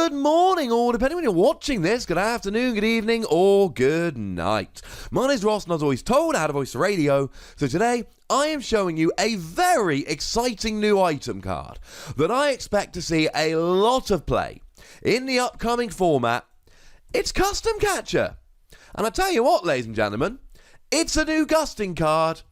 Good morning, or depending when you're watching this, good afternoon, good evening, or good night. My name's Ross, and as always told, I had a voice for radio. So today, I am showing you a very exciting new item card that I expect to see a lot of play in the upcoming format. It's Custom Catcher. And I tell you what, ladies and gentlemen, it's a new gusting card,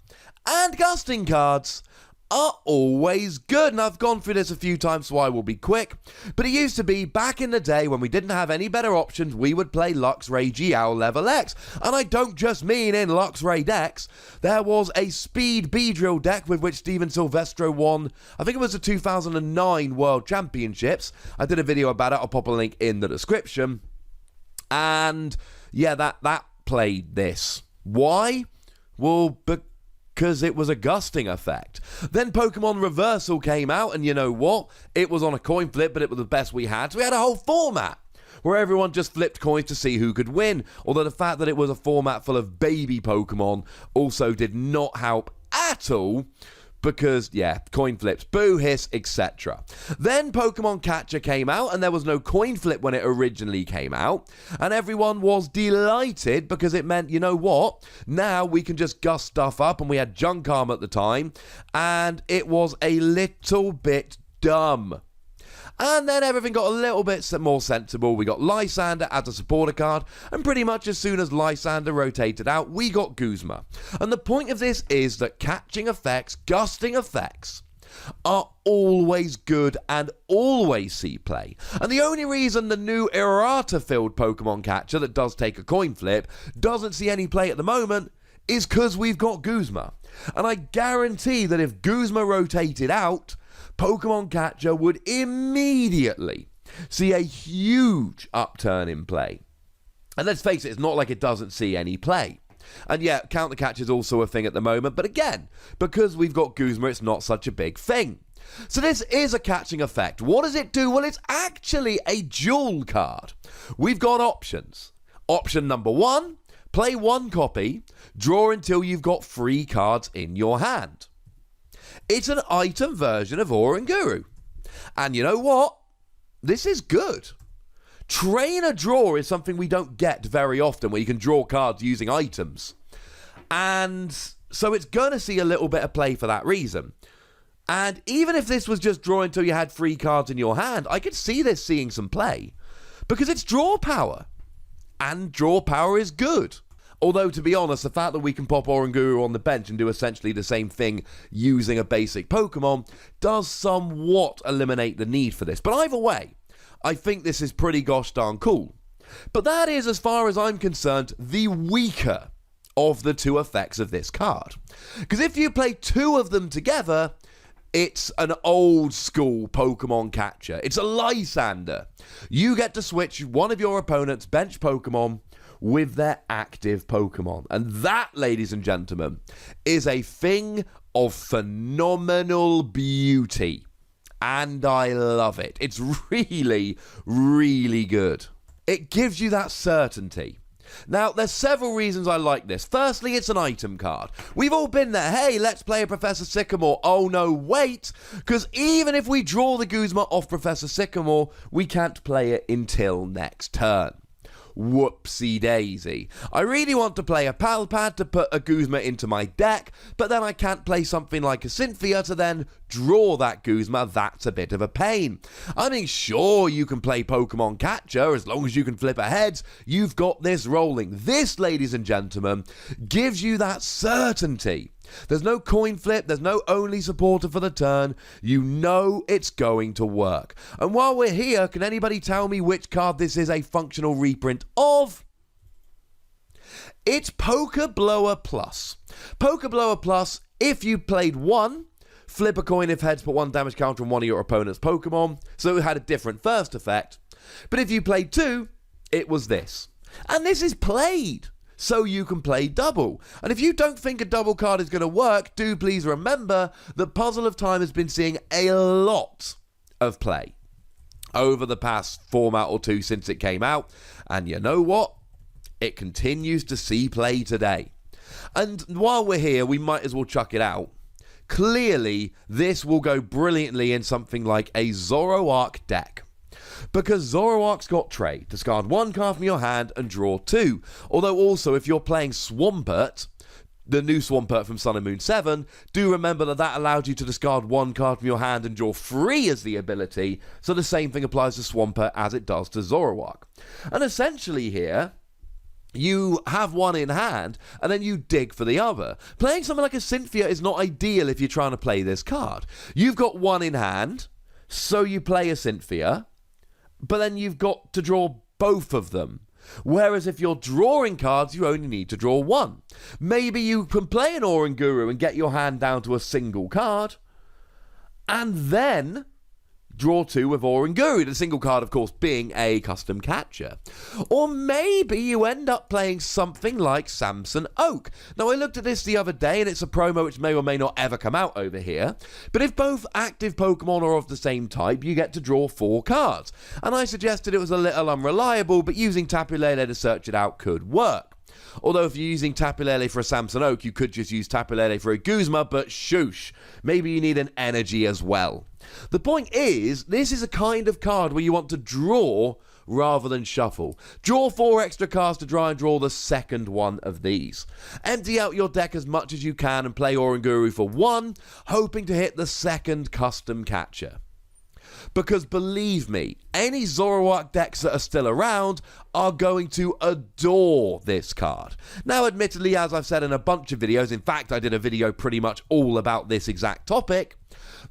and gusting cards are always good, and I've gone through this a few times, so I will be quick. But it used to be back in the day when we didn't have any better options, we would play Luxray GL Level X. And I don't just mean in Luxray decks. There was a Speed Beedrill deck with which Steven Silvestro won, I think it was the 2009 World Championships. I did a video about it, I'll pop a link in the description. And yeah, that played this. Why? Well, because it was a gusting effect. Then Pokemon Reversal came out, and you know what? It was on a coin flip, but it was the best we had. So we had a whole format where everyone just flipped coins to see who could win. Although the fact that it was a format full of baby Pokemon also did not help at all. Because, yeah, coin flips, boo, hiss, etc. Then Pokemon Catcher came out, and there was no coin flip when it originally came out. And everyone was delighted because it meant, you know what? Now we can just gust stuff up, and we had Junk Arm at the time. And it was a little bit dumb. And then everything got a little bit more sensible. We got Lysander as a supporter card, and pretty much as soon as Lysander rotated out, we got Guzma. And the point of this is that catching effects, gusting effects, are always good and always see play. And the only reason the new errata-filled Pokemon Catcher that does take a coin flip doesn't see any play at the moment is because we've got Guzma. And I guarantee that if Guzma rotated out, Pokemon Catcher would immediately see a huge upturn in play. And let's face it, it's not like it doesn't see any play. And yeah, Counter Catch is also a thing at the moment, but again, because we've got Guzma, it's not such a big thing. So this is a catching effect. What does it do? Well, it's actually a dual card. We've got options. Option number 1, play 1 copy, draw until you've got 3 cards in your hand. It's an item version of Oranguru. And you know what? This is good. Trainer draw is something we don't get very often, where you can draw cards using items. And so it's going to see a little bit of play for that reason. And even if this was just draw until you had 3 cards in your hand, I could see this seeing some play. Because it's draw power. And draw power is good. Although, to be honest, the fact that we can pop Oranguru on the bench and do essentially the same thing using a basic Pokemon does somewhat eliminate the need for this. But either way, I think this is pretty gosh darn cool. But that is, as far as I'm concerned, the weaker of the 2 effects of this card. Because if you play 2 of them together, it's an old school Pokemon Catcher. It's a Lysander. You get to switch one of your opponent's bench Pokemon with their active Pokemon. And that, ladies and gentlemen, is a thing of phenomenal beauty. And I love it. It's really, really good. It gives you that certainty. Now, there's several reasons I like this. Firstly, it's an item card. We've all been there. Hey, let's play a Professor Sycamore. Oh, no, wait. Because even if we draw the Guzma off Professor Sycamore, we can't play it until next turn. Whoopsie daisy. I really want to play a Palpad to put a Guzma into my deck, but then I can't play something like a Cynthia to then draw that Guzma. That's a bit of a pain. I mean, sure, you can play Pokemon Catcher as long as you can flip ahead. You've got this rolling. This, ladies and gentlemen, gives you that certainty. There's no coin flip, there's no only supporter for the turn. You know it's going to work. And while we're here, can anybody tell me which card this is a functional reprint of? It's Poker Blower Plus. Poker Blower Plus, if you played 1, flip a coin if heads, put 1 damage counter on one of your opponent's Pokemon. So it had a different first effect. But if you played 2, it was this. And this is played. So you can play double. And if you don't think a double card is going to work, do please remember that Puzzle of Time has been seeing a lot of play over the past format or 2 since it came out. And you know what? It continues to see play today. And while we're here, we might as well chuck it out. Clearly, this will go brilliantly in something like a Zoroark deck. Because Zoroark's got trade. Discard 1 card from your hand and draw 2. Although also, if you're playing Swampert, the new Swampert from Sun and Moon 7, do remember that allowed you to discard 1 card from your hand and draw 3 as the ability, so the same thing applies to Swampert as it does to Zoroark. And essentially here, you have one in hand, and then you dig for the other. Playing something like a Cynthia is not ideal if you're trying to play this card. You've got one in hand, so you play a Cynthia, but then you've got to draw both of them. Whereas if you're drawing cards, you only need to draw 1. Maybe you can play an Oranguru and get your hand down to a single card, and then draw 2 with Oranguru, the single card, of course, being a custom catcher. Or maybe you end up playing something like Samson Oak. Now, I looked at this the other day, and it's a promo which may or may not ever come out over here, but if both active Pokemon are of the same type, you get to draw 4 cards. And I suggested it was a little unreliable, but using Tapu Lele to search it out could work. Although if you're using Tapu Lele for a Samson Oak, you could just use Tapu Lele for a Guzma, but shoosh, maybe you need an energy as well. The point is, this is a kind of card where you want to draw rather than shuffle. Draw 4 extra cards to try and draw the second one of these. Empty out your deck as much as you can and play Oranguru for 1, hoping to hit the second custom catcher. Because believe me, any Zoroark decks that are still around are going to adore this card. Now, admittedly, as I've said in a bunch of videos, in fact, I did a video pretty much all about this exact topic,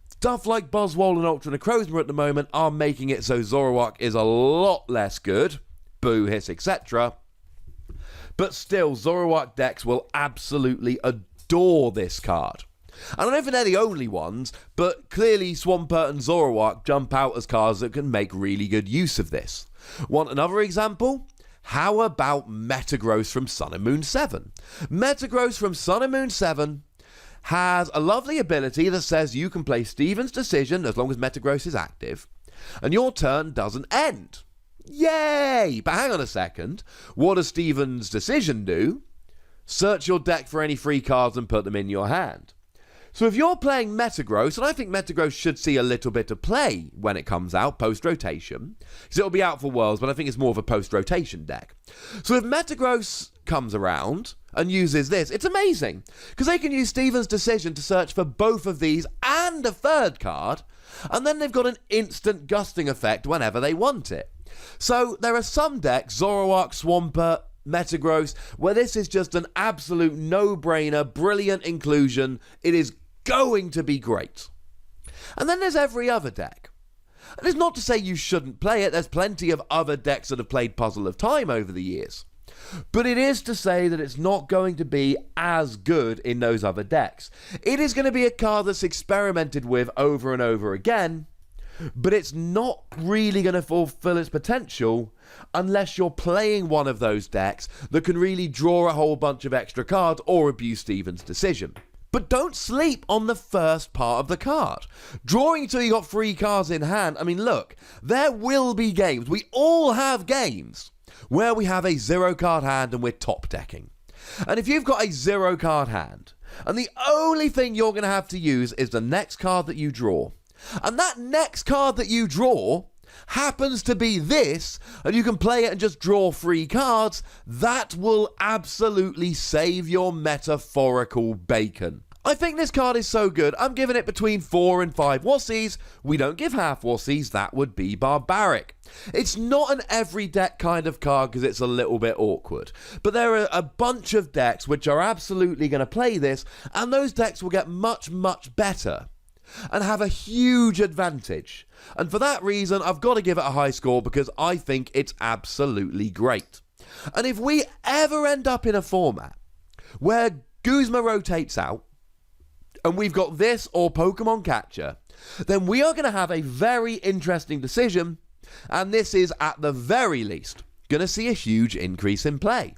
stuff like Buzzwole and Ultra Necrozma at the moment are making it so Zoroark is a lot less good, boo, hiss, etc. But still, Zoroark decks will absolutely adore this card. And I don't think they're the only ones, but clearly Swampert and Zoroark jump out as cards that can make really good use of this. Want another example? How about Metagross from Sun and Moon 7? Metagross from Sun and Moon 7 has a lovely ability that says you can play Steven's Decision as long as Metagross is active, and your turn doesn't end. Yay! But hang on a second. What does Steven's Decision do? Search your deck for any free cards and put them in your hand. So if you're playing Metagross, and I think Metagross should see a little bit of play when it comes out post-rotation, because it'll be out for Worlds, but I think it's more of a post-rotation deck. So if Metagross comes around and uses this, it's amazing, because they can use Steven's Decision to search for both of these and a third card, and then they've got an instant gusting effect whenever they want it. So there are some decks, Zoroark, Swampert, Metagross, where this is just an absolute no-brainer, brilliant inclusion. It is going to be great. And then there's every other deck. And it's not to say you shouldn't play it. There's plenty of other decks that have played Puzzle of Time over the years. But it is to say that it's not going to be as good in those other decks. It is going to be a card that's experimented with over and over again, but it's not really going to fulfill its potential unless you're playing one of those decks that can really draw a whole bunch of extra cards or abuse Steven's Decision. But don't sleep on the first part of the card. Drawing until you got 3 cards in hand, I mean, look, there will be games, we all have games, where we have a 0-card hand and we're top decking. And if you've got a 0-card hand, and the only thing you're going to have to use is the next card that you draw, and that next card that you draw happens to be this, and you can play it and just draw 3 cards, that will absolutely save your metaphorical bacon. I think this card is so good, I'm giving it between 4 and 5 Wussies. We don't give half Wussies, that would be barbaric. It's not an every deck kind of card because it's a little bit awkward. But there are a bunch of decks which are absolutely going to play this, and those decks will get much, much better and have a huge advantage. And for that reason, I've got to give it a high score because I think it's absolutely great. And if we ever end up in a format where Guzma rotates out, and we've got this or Pokemon Catcher, then we are going to have a very interesting decision, and this is, at the very least, going to see a huge increase in play.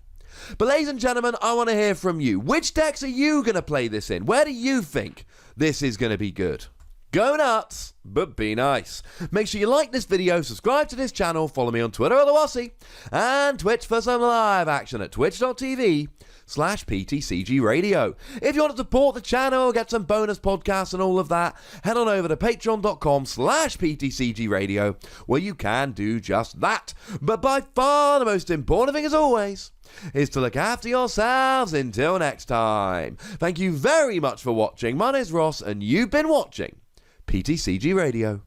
But ladies and gentlemen, I want to hear from you. Which decks are you going to play this in? Where do you think this is going to be good? Go nuts, but be nice. Make sure you like this video, subscribe to this channel, follow me on Twitter at the Wossie, and Twitch for some live action at twitch.tv patreon.com/PTCGRadio. If you want to support the channel, get some bonus podcasts and all of that, head on over to patreon.com/PTCGRadio, where you can do just that. But by far the most important thing, as always, is to look after yourselves until next time. Thank you very much for watching. My name's Ross, and you've been watching PTCG Radio.